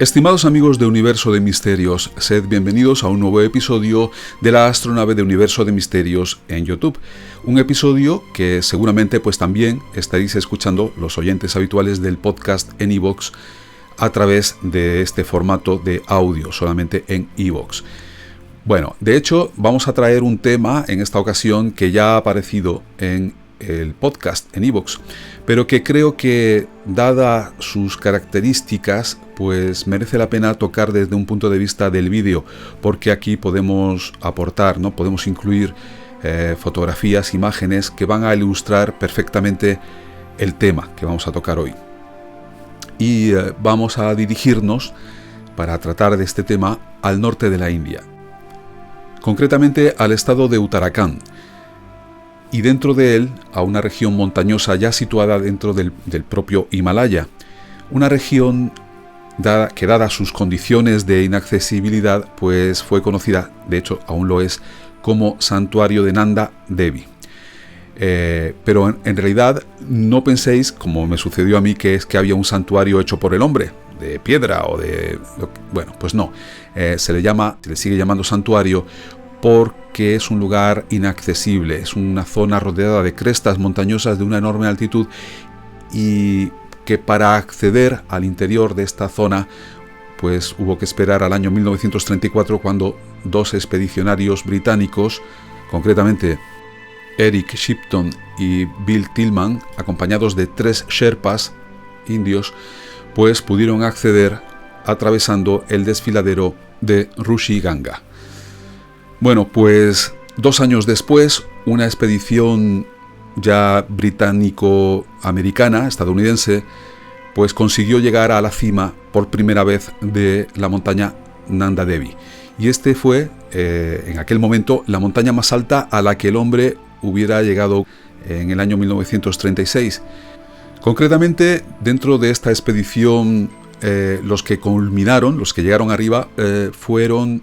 Estimados amigos de Universo de Misterios, sed bienvenidos a un nuevo episodio de la astronave de Universo de Misterios en YouTube. Un episodio que seguramente pues también estaréis escuchando los oyentes habituales del podcast en iVoox a través de este formato de audio, solamente en iVoox. Bueno, de hecho vamos a traer un tema en esta ocasión que ya ha aparecido en el podcast en iVoox, pero que creo que, dada sus características, pues merece la pena tocar desde un punto de vista del vídeo, porque aquí podemos aportar, ¿no? Podemos incluir fotografías, imágenes que van a ilustrar perfectamente el tema que vamos a tocar hoy. Y vamos a dirigirnos, para tratar de este tema, al norte de la India, concretamente al estado de Uttarakhand, y dentro de él a una región montañosa ya situada dentro del propio Himalaya, una región que, dada sus condiciones de inaccesibilidad, pues fue conocida, de hecho aún lo es, como Santuario de Nanda Devi. Pero en realidad no penséis, como me sucedió a mí, que es que había un santuario hecho por el hombre, de piedra o de... Bueno, pues no, se le sigue llamando santuario porque es un lugar inaccesible, es una zona rodeada de crestas montañosas de una enorme altitud, y que para acceder al interior de esta zona pues hubo que esperar al año 1934, cuando dos expedicionarios británicos, concretamente Eric Shipton y Bill Tillman, acompañados de 3 sherpas indios, pues pudieron acceder atravesando el desfiladero de Rishi Ganga. Bueno, pues 2 años después, una expedición ya británico-americana, estadounidense, pues consiguió llegar a la cima por primera vez de la montaña Nanda Devi. Y este fue, en aquel momento, la montaña más alta a la que el hombre hubiera llegado en el año 1936. Concretamente, dentro de esta expedición, los que culminaron, los que llegaron arriba, fueron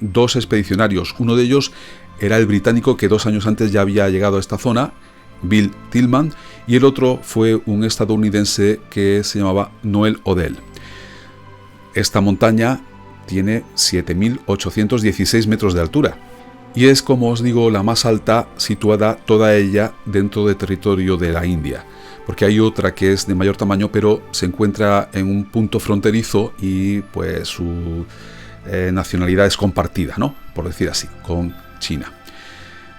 2 expedicionarios. Uno de ellos era el británico que 2 años antes ya había llegado a esta zona, Bill Tillman, y el otro fue un estadounidense que se llamaba Noel Odell. Esta montaña tiene 7.816 metros de altura y es, como os digo, la más alta, situada toda ella dentro del territorio de la India, porque hay otra que es de mayor tamaño, pero se encuentra en un punto fronterizo y pues su nacionalidad es compartida, ¿no? Por decir así, con China.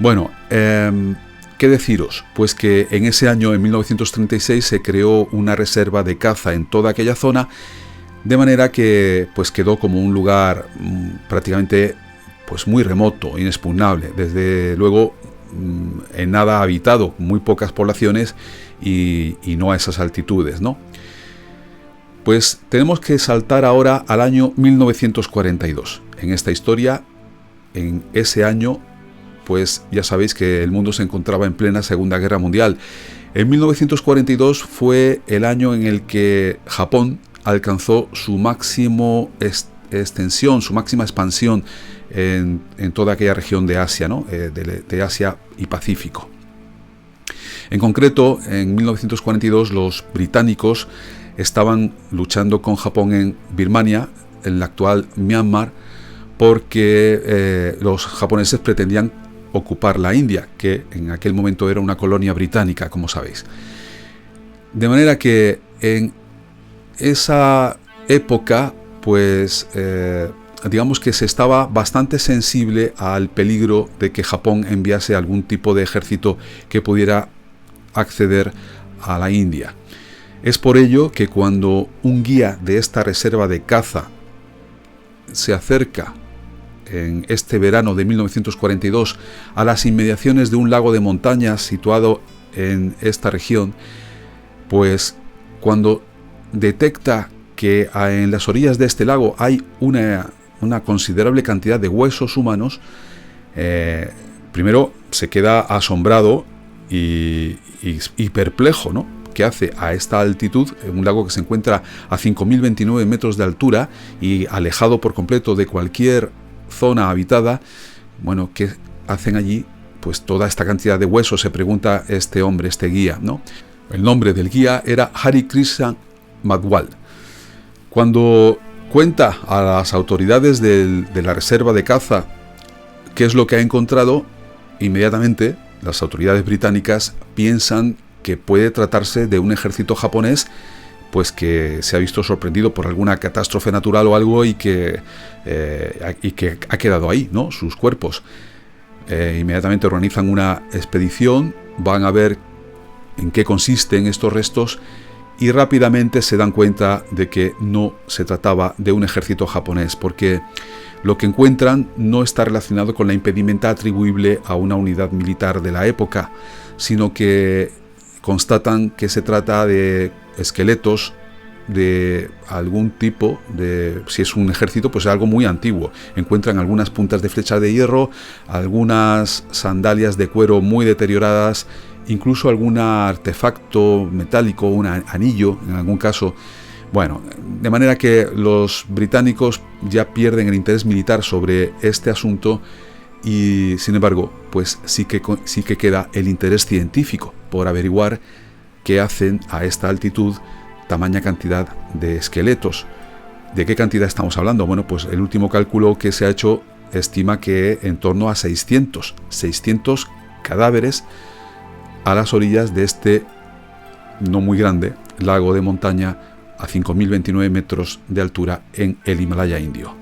Bueno, ¿qué deciros? Pues que en ese año, en 1936, se creó una reserva de caza en toda aquella zona, de manera que pues quedó como un lugar prácticamente pues muy remoto, inexpugnable, desde luego en nada habitado, muy pocas poblaciones y no a esas altitudes, ¿no? Pues tenemos que saltar ahora al año 1942. En esta historia, en ese año, pues ya sabéis que el mundo se encontraba en plena Segunda Guerra Mundial. En 1942 fue el año en el que Japón alcanzó su máxima extensión, su máxima expansión en toda aquella región de Asia, ¿no? de Asia y Pacífico. En concreto, en 1942 los británicos estaban luchando con Japón en Birmania, en la actual Myanmar, porque los japoneses pretendían ocupar la India, que en aquel momento era una colonia británica, como sabéis. De manera que en esa época, pues digamos que se estaba bastante sensible al peligro de que Japón enviase algún tipo de ejército que pudiera acceder a la India. Es por ello que cuando un guía de esta reserva de caza se acerca en este verano de 1942 a las inmediaciones de un lago de montañas situado en esta región, pues cuando detecta que en las orillas de este lago hay una considerable cantidad de huesos humanos, primero se queda asombrado y perplejo, ¿no? Que hace a esta altitud, en un lago que se encuentra a 5.029 metros de altura y alejado por completo de cualquier zona habitada. Bueno, ¿qué hacen allí? Pues toda esta cantidad de huesos, se pregunta este hombre, este guía, ¿no? El nombre del guía era Hari Krishna Madhwal. Cuando cuenta a las autoridades de la reserva de caza qué es lo que ha encontrado, inmediatamente las autoridades británicas piensan que puede tratarse de un ejército japonés pues que se ha visto sorprendido por alguna catástrofe natural o algo y que ha quedado ahí, ¿no? Sus cuerpos. Inmediatamente organizan una expedición, van a ver en qué consisten estos restos y rápidamente se dan cuenta de que no se trataba de un ejército japonés, porque lo que encuentran no está relacionado con la impedimenta atribuible a una unidad militar de la época, sino que constatan que se trata de esqueletos de algún tipo, si es un ejército, pues algo muy antiguo. Encuentran algunas puntas de flechas de hierro, algunas sandalias de cuero muy deterioradas, incluso algún artefacto metálico, un anillo en algún caso. Bueno, de manera que los británicos ya pierden el interés militar sobre este asunto y, sin embargo, pues sí que queda el interés científico por averiguar qué hacen a esta altitud tamaña cantidad de esqueletos. ¿De qué cantidad estamos hablando? Bueno, pues el último cálculo que se ha hecho estima que en torno a 600 cadáveres a las orillas de este no muy grande lago de montaña a 5.029 metros de altura en el Himalaya indio.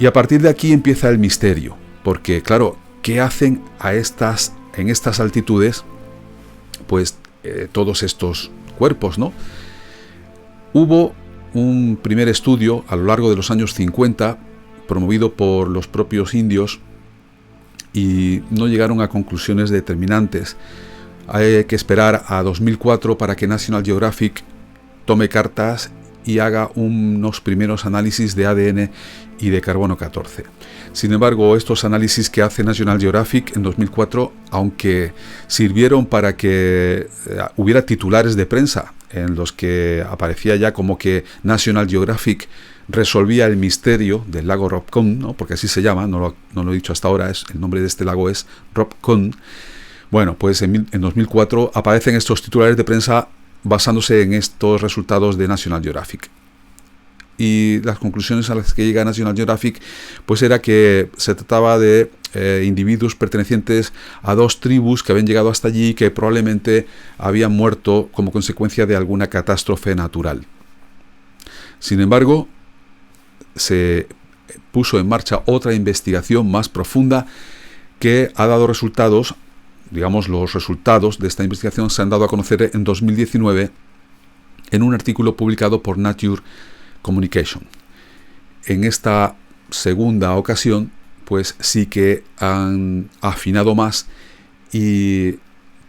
Y a partir de aquí empieza el misterio, porque claro, ¿qué hacen en estas altitudes? Pues todos estos cuerpos, ¿no? Hubo un primer estudio a lo largo de los años 50 promovido por los propios indios y no llegaron a conclusiones determinantes. Hay que esperar a 2004 para que National Geographic tome cartas y haga unos primeros análisis de ADN y de carbono 14. Sin embargo, estos análisis que hace National Geographic en 2004, aunque sirvieron para que hubiera titulares de prensa en los que aparecía ya como que National Geographic resolvía el misterio del lago Rob Cohn, ¿no? Porque así se llama, no lo he dicho hasta ahora, el nombre de este lago es Rob Cohn. Bueno, pues en 2004 aparecen estos titulares de prensa basándose en estos resultados de National Geographic. Y las conclusiones a las que llega National Geographic pues era que se trataba de individuos pertenecientes a dos tribus que habían llegado hasta allí y que probablemente habían muerto como consecuencia de alguna catástrofe natural. Sin embargo, se puso en marcha otra investigación más profunda que ha dado resultados. Digamos, los resultados de esta investigación se han dado a conocer en 2019 en un artículo publicado por Nature Communication. En esta segunda ocasión, pues sí que han afinado más y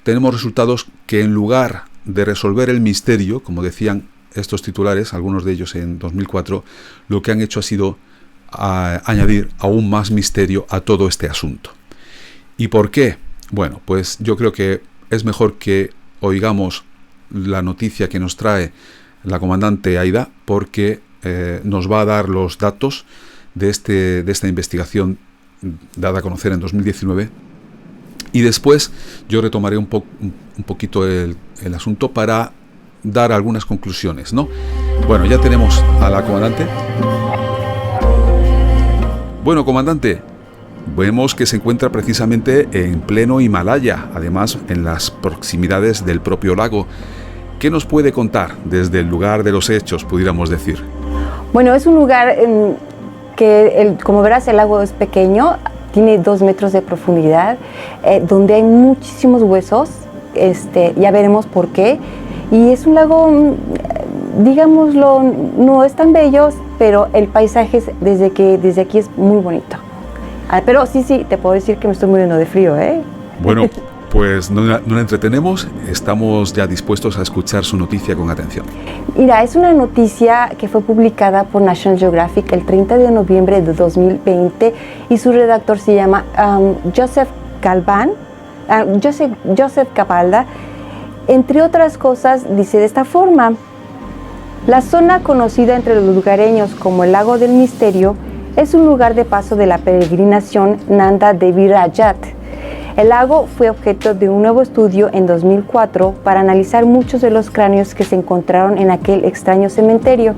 tenemos resultados que, en lugar de resolver el misterio, como decían estos titulares, algunos de ellos en 2004, lo que han hecho ha sido añadir aún más misterio a todo este asunto. ¿Y por qué? Bueno, pues yo creo que es mejor que oigamos la noticia que nos trae la comandante Aida, porque nos va a dar los datos de esta investigación dada a conocer en 2019, y después yo retomaré un poquito el asunto para dar algunas conclusiones, ¿no? Bueno, ya tenemos a la comandante. Bueno, comandante, vemos que se encuentra precisamente en pleno Himalaya, además en las proximidades del propio lago. ¿Qué nos puede contar desde el lugar de los hechos, pudiéramos decir? Bueno, es un lugar como verás, el lago es pequeño, tiene 2 metros de profundidad, donde hay muchísimos huesos, ya veremos por qué. Y es un lago, digámoslo, no es tan bello, pero el paisaje desde aquí es muy bonito. Pero sí, te puedo decir que me estoy muriendo de frío, ¿eh? Bueno, pues no la entretenemos, estamos ya dispuestos a escuchar su noticia con atención. Mira, es una noticia que fue publicada por National Geographic el 30 de noviembre de 2020 y su redactor se llama Joseph Capalda. Entre otras cosas, dice de esta forma: la zona conocida entre los lugareños como el Lago del Misterio es un lugar de paso de la peregrinación Nanda Devi Rajat. El lago fue objeto de un nuevo estudio en 2004 para analizar muchos de los cráneos que se encontraron en aquel extraño cementerio.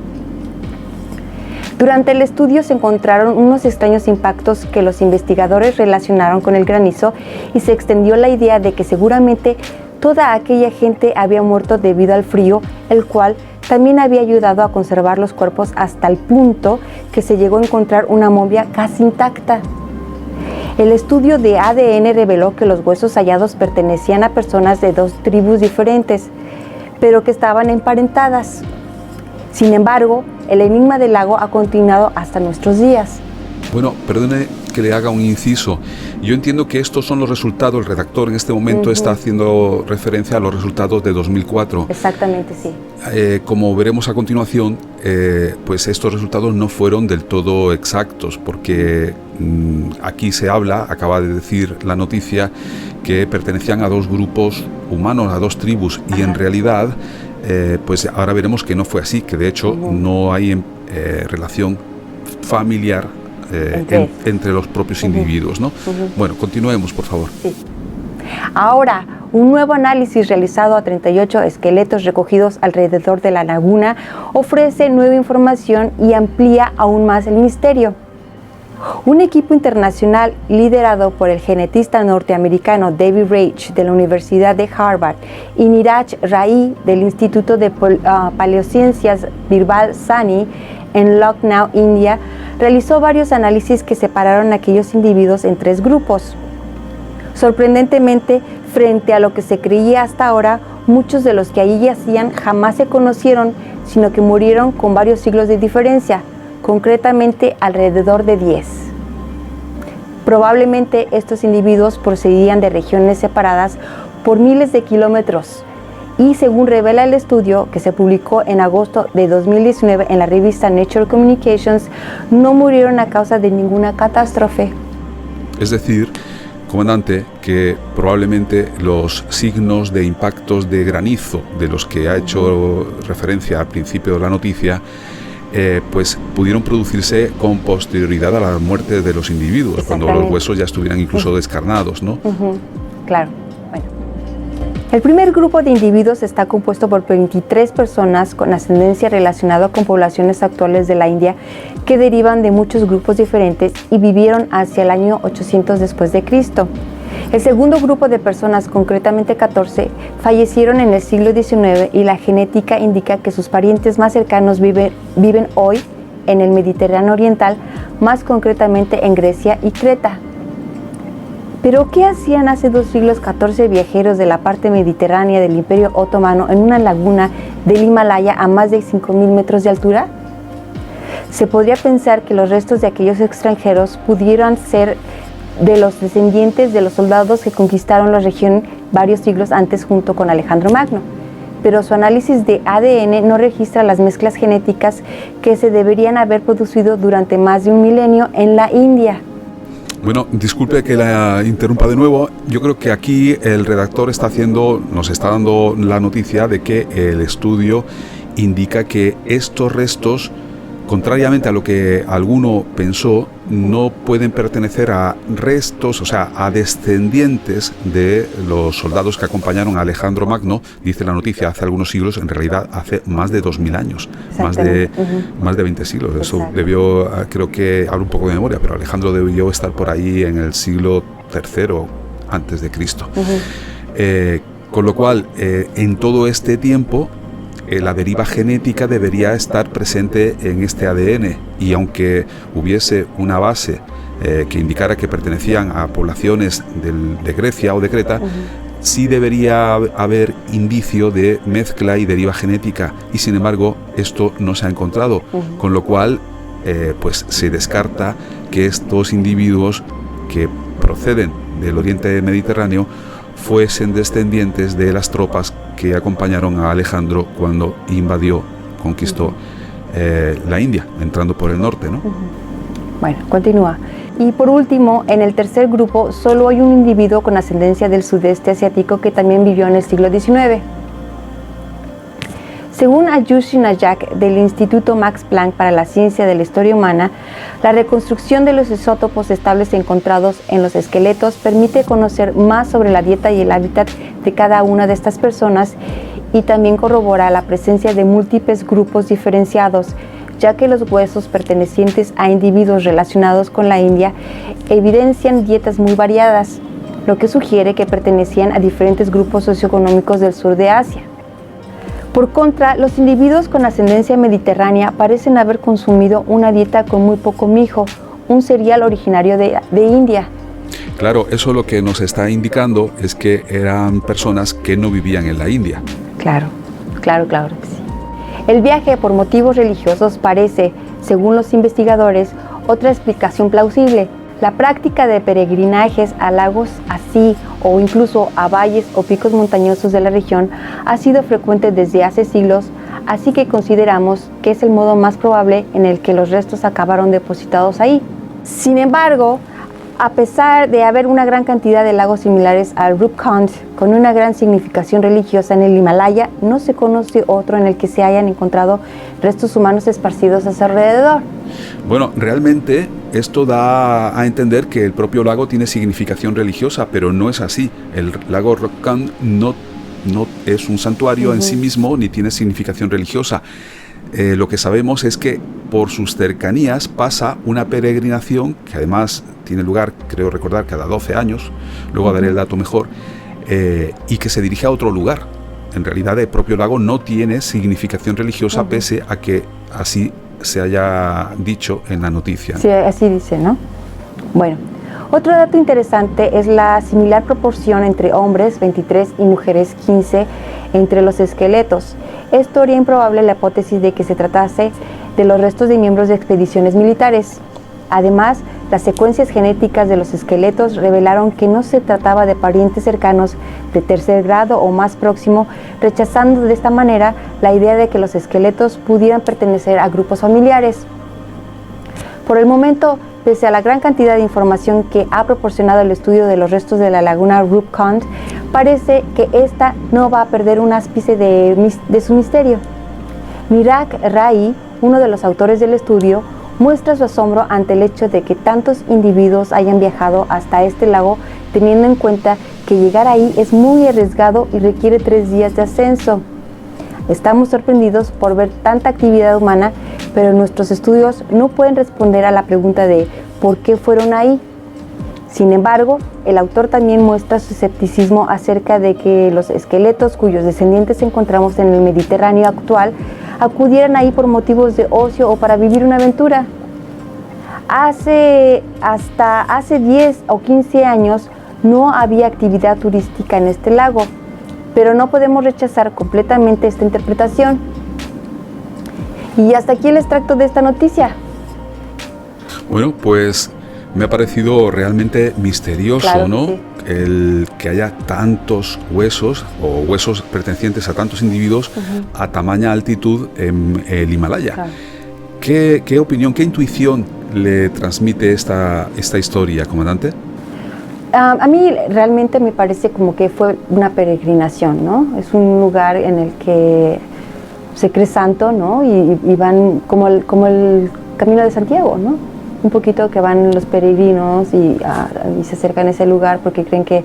Durante el estudio se encontraron unos extraños impactos que los investigadores relacionaron con el granizo y se extendió la idea de que seguramente toda aquella gente había muerto debido al frío, el cual también había ayudado a conservar los cuerpos hasta el punto que se llegó a encontrar una momia casi intacta. El estudio de ADN reveló que los huesos hallados pertenecían a personas de 2 tribus diferentes, pero que estaban emparentadas. Sin embargo, el enigma del lago ha continuado hasta nuestros días. Bueno, perdone que le haga un inciso. Yo entiendo que estos son los resultados, el redactor en este momento está haciendo referencia a los resultados de 2004. Exactamente, sí. Como veremos a continuación, pues estos resultados no fueron del todo exactos, porque aquí se habla, acaba de decir la noticia, que pertenecían a 2 grupos humanos, a 2 tribus, y en realidad, pues ahora veremos que no fue así, que de hecho no hay relación familiar entre los propios individuos, ¿no? Bueno, continuemos, por favor. Sí. Ahora, un nuevo análisis realizado a 38 esqueletos recogidos alrededor de la laguna ofrece nueva información y amplía aún más el misterio. Un equipo internacional liderado por el genetista norteamericano David Reich de la Universidad de Harvard y Niraj Rai del Instituto de Paleociencias Birbal Sahni en Lucknow, India, realizó varios análisis que separaron a aquellos individuos en 3 grupos. Sorprendentemente, frente a lo que se creía hasta ahora, muchos de los que allí yacían jamás se conocieron, sino que murieron con varios siglos de diferencia, concretamente alrededor de 10. Probablemente estos individuos procedían de regiones separadas por miles de kilómetros y, según revela el estudio que se publicó en agosto de 2019 en la revista Nature Communications, no murieron a causa de ninguna catástrofe. Es decir, comandante, que probablemente los signos de impactos de granizo de los que ha hecho referencia al principio de la noticia, pues pudieron producirse con posterioridad a la muerte de los individuos, cuando los huesos ya estuvieran incluso descarnados, ¿no? Claro. Bueno. El primer grupo de individuos está compuesto por 23 personas con ascendencia relacionada con poblaciones actuales de la India que derivan de muchos grupos diferentes y vivieron hacia el año 800 después de Cristo. El segundo grupo de personas, concretamente 14, fallecieron en el siglo XIX y la genética indica que sus parientes más cercanos viven hoy en el Mediterráneo oriental, más concretamente en Grecia y Creta. ¿Pero qué hacían hace 2 siglos 14 viajeros de la parte mediterránea del Imperio Otomano en una laguna del Himalaya a más de 5.000 metros de altura? Se podría pensar que los restos de aquellos extranjeros pudieran ser de los descendientes de los soldados que conquistaron la región varios siglos antes junto con Alejandro Magno, pero su análisis de ADN no registra las mezclas genéticas que se deberían haber producido durante más de un milenio en la India. Bueno, disculpe que la interrumpa de nuevo. Yo creo que aquí el redactor nos está dando la noticia de que el estudio indica que estos restos, contrariamente a lo que alguno pensó, no pueden pertenecer a restos, o sea, a descendientes de los soldados que acompañaron a Alejandro Magno, dice la noticia, hace algunos siglos, en realidad hace más de 2000 años, más de 20 siglos. Eso debió, creo que, hablo un poco de memoria, pero Alejandro debió estar por ahí en el siglo III antes de Cristo. Con lo cual, en todo este tiempo, la deriva genética debería estar presente en este ADN, y aunque hubiese una base que indicara que pertenecían a poblaciones de Grecia o de Creta, sí debería haber indicio de mezcla y deriva genética, y sin embargo esto no se ha encontrado, con lo cual pues se descarta que estos individuos que proceden del Oriente Mediterráneo fuesen descendientes de las tropas que acompañaron a Alejandro cuando conquistó la India, entrando por el norte, ¿no? Bueno, continúa. Y por último, en el tercer grupo solo hay un individuo con ascendencia del sudeste asiático que también vivió en el siglo XIX. Según Ayushi Nayak del Instituto Max Planck para la Ciencia de la Historia Humana, la reconstrucción de los isótopos estables encontrados en los esqueletos permite conocer más sobre la dieta y el hábitat de cada una de estas personas, y también corrobora la presencia de múltiples grupos diferenciados, ya que los huesos pertenecientes a individuos relacionados con la India evidencian dietas muy variadas, lo que sugiere que pertenecían a diferentes grupos socioeconómicos del sur de Asia. Por contra, los individuos con ascendencia mediterránea parecen haber consumido una dieta con muy poco mijo, un cereal originario de India. Claro, eso lo que nos está indicando es que eran personas que no vivían en la India. Claro que sí. El viaje por motivos religiosos parece, según los investigadores, otra explicación plausible. La práctica de peregrinajes a lagos así o incluso a valles o picos montañosos de la región ha sido frecuente desde hace siglos, así que consideramos que es el modo más probable en el que los restos acabaron depositados ahí. Sin embargo, a pesar de haber una gran cantidad de lagos similares al Rupkund con una gran significación religiosa en el Himalaya, no se conoce otro en el que se hayan encontrado restos humanos esparcidos a su alrededor. Bueno, realmente esto da a entender que el propio lago tiene significación religiosa, pero no es así. El lago Rupkund no es un santuario en sí mismo ni tiene significación religiosa. Lo que sabemos es que por sus cercanías pasa una peregrinación que además tiene lugar, creo recordar, cada 12 años, luego daré el dato mejor, y que se dirige a otro lugar. En realidad el propio lago no tiene significación religiosa pese a que así se haya dicho en la noticia. Sí, así dice, ¿no? Bueno, otro dato interesante es la similar proporción entre hombres, 23, y mujeres, 15, entre los esqueletos. Esto haría improbable la hipótesis de que se tratase de los restos de miembros de expediciones militares. Además, las secuencias genéticas de los esqueletos revelaron que no se trataba de parientes cercanos de tercer grado o más próximo, rechazando de esta manera la idea de que los esqueletos pudieran pertenecer a grupos familiares. Por el momento, pese a la gran cantidad de información que ha proporcionado el estudio de los restos de la laguna Rupkund, parece que esta no va a perder un ápice de su misterio. Mirak Rai, uno de los autores del estudio, muestra su asombro ante el hecho de que tantos individuos hayan viajado hasta este lago, teniendo en cuenta que llegar ahí es muy arriesgado y requiere 3 días de ascenso. Estamos sorprendidos por ver tanta actividad humana, pero nuestros estudios no pueden responder a la pregunta de ¿por qué fueron ahí? Sin embargo, el autor también muestra su escepticismo acerca de que los esqueletos cuyos descendientes encontramos en el Mediterráneo actual acudieran ahí por motivos de ocio o para vivir una aventura. Hasta hace 10 o 15 años no había actividad turística en este lago, pero no podemos rechazar completamente esta interpretación. Y hasta aquí el extracto de esta noticia. Bueno, pues me ha parecido realmente misterioso, claro, ¿no? Sí. El que haya tantos huesos o huesos pertenecientes a tantos individuos a tamaña altitud en el Himalaya. Claro. ¿Qué opinión, qué intuición le transmite esta historia, comandante? A mí realmente me parece como que fue una peregrinación, ¿no? Es un lugar en el que se cree santo, ¿no? Y van como el Camino de Santiago, ¿no? Un poquito que van los peregrinos y se acercan a ese lugar porque creen que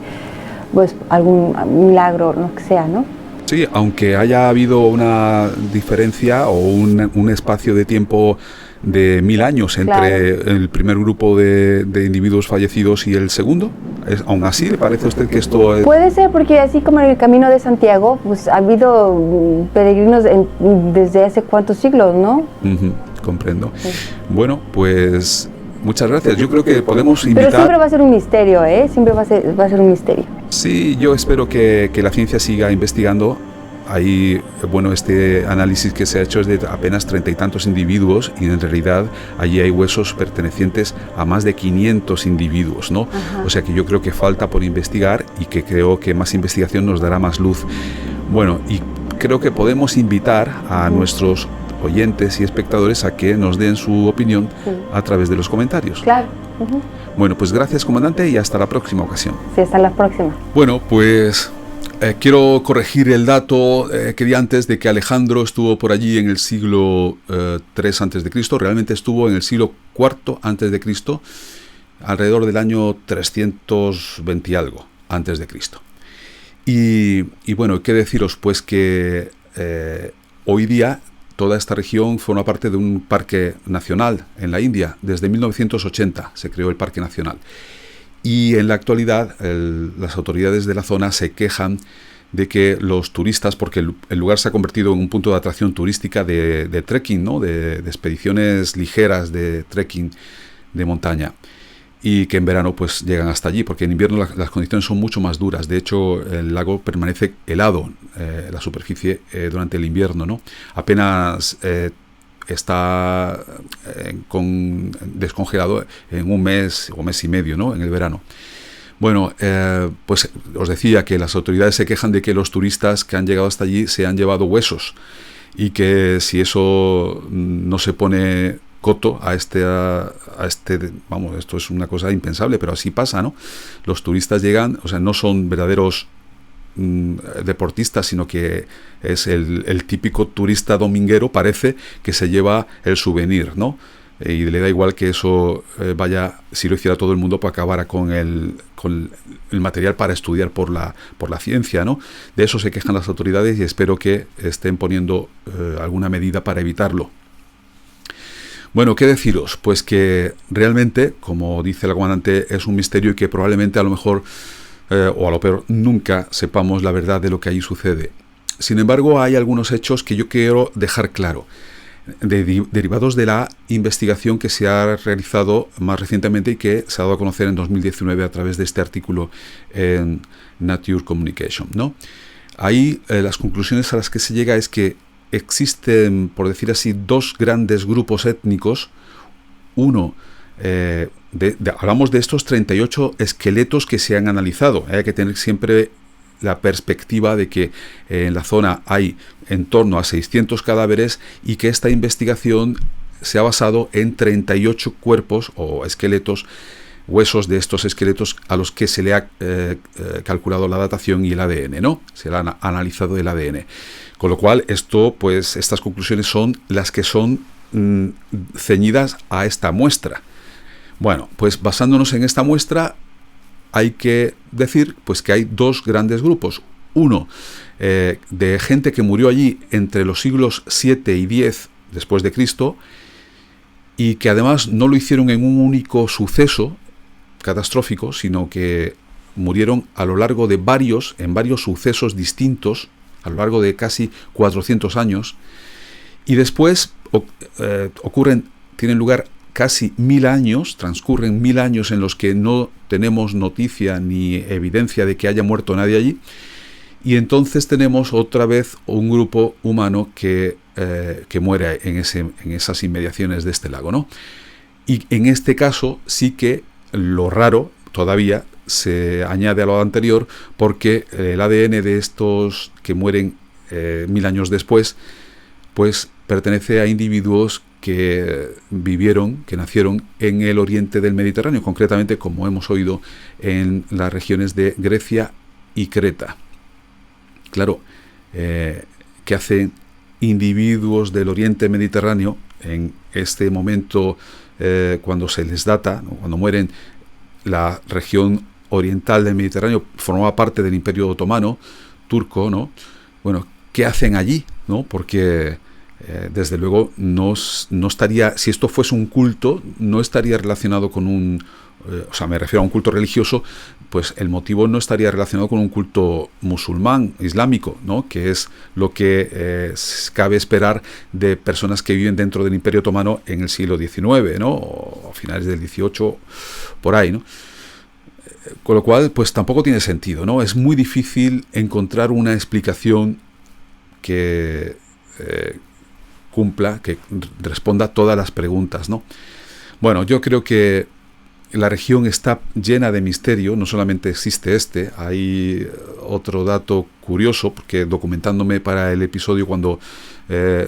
pues algún milagro, lo que sea, ¿no? Sí, aunque haya habido una diferencia o un espacio de tiempo de 1000 años entre el primer grupo de individuos fallecidos y el segundo, ¿aún así le parece a usted que esto es...? Puede ser, porque así como en el Camino de Santiago, pues ha habido peregrinos desde hace cuántos siglos, ¿no? Comprendo. Sí. Bueno, pues muchas gracias. Yo creo que podemos invitar... Pero siempre va a ser un misterio, ¿eh? Siempre va a ser un misterio. Sí, yo espero que la ciencia siga investigando. Ahí, bueno, este análisis que se ha hecho es de apenas 30 y tantos individuos y en realidad allí hay huesos pertenecientes a más de 500 individuos, ¿no? Ajá. O sea que yo creo que falta por investigar y que creo que más investigación nos dará más luz. Bueno, y creo que podemos invitar a nuestros oyentes y espectadores a que nos den su opinión a través de los comentarios. Claro. Bueno, pues gracias, comandante, y hasta la próxima ocasión. Sí, hasta la próxima. Bueno, pues quiero corregir el dato que di antes de que Alejandro estuvo por allí en el siglo III a.C. Realmente estuvo en el siglo IV a.C., alrededor del año 320 y algo antes de Cristo. Y bueno, ¿qué deciros? Pues que hoy día toda esta región forma parte de un parque nacional en la India. Desde 1980 se creó el parque nacional. Y en la actualidad las autoridades de la zona se quejan de que los turistas, porque el lugar se ha convertido en un punto de atracción turística de trekking, ¿no? de expediciones ligeras de trekking de montaña, y que en verano pues llegan hasta allí, porque en invierno las condiciones son mucho más duras. De hecho, el lago permanece helado, la superficie, durante el invierno, ¿no? Apenas está descongelado en un mes o mes y medio, ¿no? En el verano. Bueno, pues os decía que las autoridades se quejan de que los turistas que han llegado hasta allí se han llevado huesos, y que si eso no se pone coto a este, vamos, esto es una cosa impensable, pero así pasa, ¿no? Los turistas llegan, o sea, no son verdaderos deportistas, sino que es el típico turista dominguero, parece, que se lleva el souvenir, ¿no? Y le da igual que eso vaya, si lo hiciera todo el mundo, pues acabara con el material para estudiar por la ciencia, ¿no? De eso se quejan las autoridades, y espero que estén poniendo alguna medida para evitarlo. Bueno, ¿qué deciros? Pues que realmente, como dice el comandante, es un misterio, y que probablemente a lo mejor, o a lo peor, nunca sepamos la verdad de lo que allí sucede. Sin embargo, hay algunos hechos que yo quiero dejar claro, derivados de la investigación que se ha realizado más recientemente y que se ha dado a conocer en 2019 a través de este artículo en Nature Communication, ¿no? Ahí las conclusiones a las que se llega es que existen, por decir así, dos grandes grupos étnicos. Uno, hablamos de estos 38 esqueletos que se han analizado. Hay que tener siempre la perspectiva de que en la zona hay en torno a 600 cadáveres, y que esta investigación se ha basado en 38 cuerpos o esqueletos, huesos de estos esqueletos, a los que se le ha calculado la datación y el ADN, ¿no? Se le ha analizado el ADN. Con lo cual, estas conclusiones son las que son ceñidas a esta muestra. Bueno, pues basándonos en esta muestra, hay que decir pues que hay dos grandes grupos. Uno, de gente que murió allí entre los siglos 7 y 10 después de Cristo, y que además no lo hicieron en un único suceso catastrófico, sino que murieron a lo largo de en varios sucesos distintos, a lo largo de casi 400 años, y después tienen lugar casi 1000 años, transcurren 1000 años en los que no tenemos noticia ni evidencia de que haya muerto nadie allí, y entonces tenemos otra vez un grupo humano que muere en esas inmediaciones de este lago, ¿no? Y en este caso sí que lo raro todavía se añade a lo anterior, porque el ADN de estos que mueren 1000 años después, pues pertenece a individuos que nacieron en el oriente del Mediterráneo, concretamente, como hemos oído, en las regiones de Grecia y Creta. Claro, ¿qué hacen individuos del oriente mediterráneo en este momento, cuando se les data, ¿no? Cuando mueren? La región oriental del Mediterráneo formaba parte del Imperio Otomano turco, ¿no? Bueno, ¿qué hacen allí, no? Porque desde luego no estaría, si esto fuese un culto, no estaría relacionado con un, o sea, me refiero a un culto religioso, pues el motivo no estaría relacionado con un culto musulmán, islámico, ¿no? Que es lo que cabe esperar de personas que viven dentro del Imperio Otomano en el siglo XIX, ¿no? O a finales del XVIII, por ahí, ¿no? Con lo cual, pues tampoco tiene sentido, ¿no? Es muy difícil encontrar una explicación que que responda a todas las preguntas, ¿no? Bueno, yo creo que la región está llena de misterio. No solamente existe hay otro dato curioso, porque documentándome para el episodio, cuando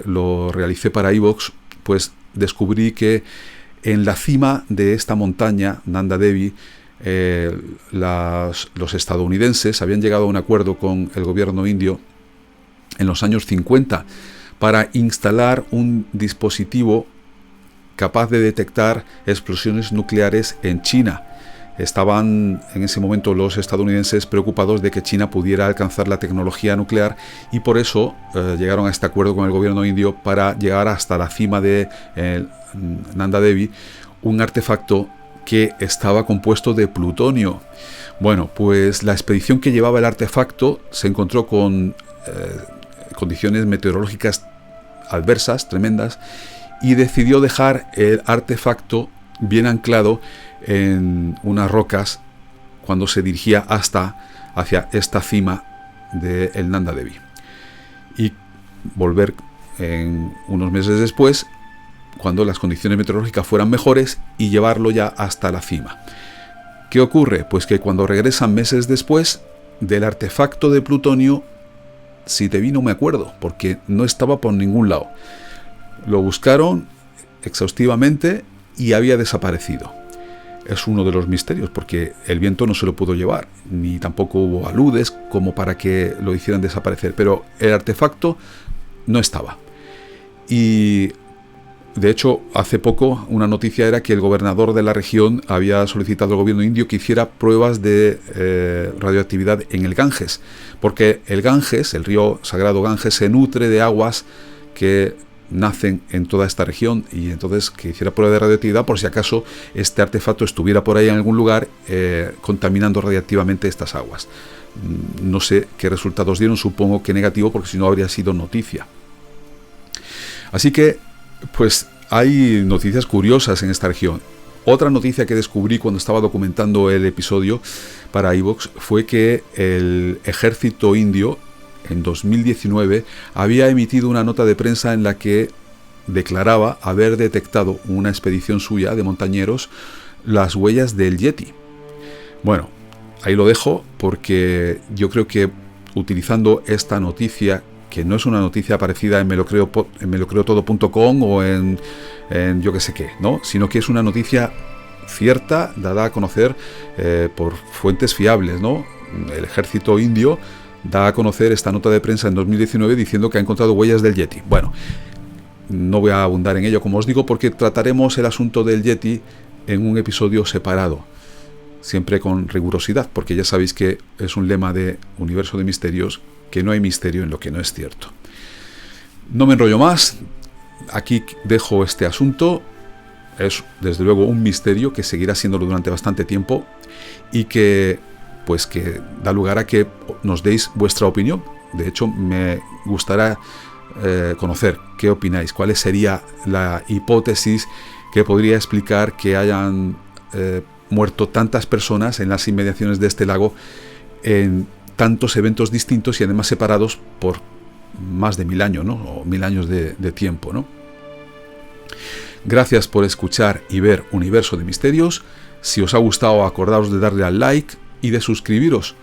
lo realicé para iVoox, pues descubrí que en la cima de esta montaña, Nanda Devi, los estadounidenses habían llegado a un acuerdo con el gobierno indio en los años 50 para instalar un dispositivo capaz de detectar explosiones nucleares en China. estaban en ese momento los estadounidenses preocupados de que China pudiera alcanzar la tecnología nuclear, y por eso llegaron a este acuerdo con el gobierno indio para llegar hasta la cima de Nanda Devi, un artefacto que estaba compuesto de plutonio. Bueno, pues la expedición que llevaba el artefacto se encontró con condiciones meteorológicas adversas, tremendas, y decidió dejar el artefacto bien anclado en unas rocas cuando se dirigía hacia esta cima del Nanda Devi, y volver en unos meses después cuando las condiciones meteorológicas fueran mejores y llevarlo ya hasta la cima. ¿Qué ocurre? Pues que cuando regresan meses después, del artefacto de plutonio, si te vi no me acuerdo, porque no estaba por ningún lado. Lo buscaron exhaustivamente y había desaparecido. Es uno de los misterios, porque el viento no se lo pudo llevar, ni tampoco hubo aludes como para que lo hicieran desaparecer, pero el artefacto no estaba. Y de hecho, hace poco una noticia era que el gobernador de la región había solicitado al gobierno indio que hiciera pruebas de radioactividad en el Ganges, porque el Ganges, el río sagrado Ganges, se nutre de aguas que nacen en toda esta región, y entonces que hiciera prueba de radioactividad por si acaso este artefacto estuviera por ahí en algún lugar contaminando radiactivamente estas aguas. No sé qué resultados dieron, supongo que negativo, porque si no habría sido noticia. Así que pues hay noticias curiosas en esta región. Otra noticia que descubrí cuando estaba documentando el episodio para iVoox fue que el ejército indio en 2019 había emitido una nota de prensa en la que declaraba haber detectado una expedición suya de montañeros las huellas del Yeti. Bueno, ahí lo dejo, porque yo creo que utilizando esta noticia, que no es una noticia aparecida en melocreotodo.com o en yo que sé qué, ¿no? Sino que es una noticia cierta, dada a conocer por fuentes fiables, ¿no? El ejército indio da a conocer esta nota de prensa en 2019 diciendo que ha encontrado huellas del Yeti. Bueno, no voy a abundar en ello, como os digo, porque trataremos el asunto del Yeti en un episodio separado, siempre con rigurosidad, porque ya sabéis que es un lema de Universo de Misterios, que no hay misterio en lo que no es cierto. No me enrollo más, aquí dejo este asunto. Es desde luego un misterio que seguirá siéndolo durante bastante tiempo, y que da lugar a que nos deis vuestra opinión. De hecho, me gustará conocer qué opináis, cuál sería la hipótesis que podría explicar que hayan muerto tantas personas en las inmediaciones de este lago en tantos eventos distintos y además separados por más de 1000 años, ¿no? O 1000 años de tiempo, ¿no? Gracias por escuchar y ver Universo de Misterios. Si os ha gustado, acordaos de darle al like y de suscribiros,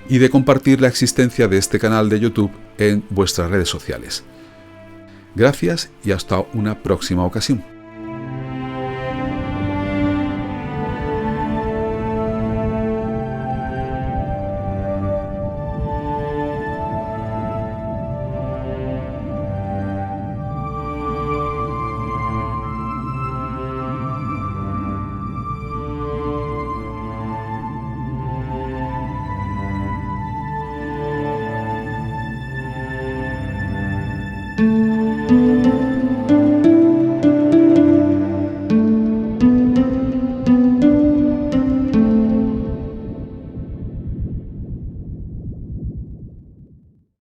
y de compartir la existencia de este canal de YouTube en vuestras redes sociales. Gracias y hasta una próxima ocasión.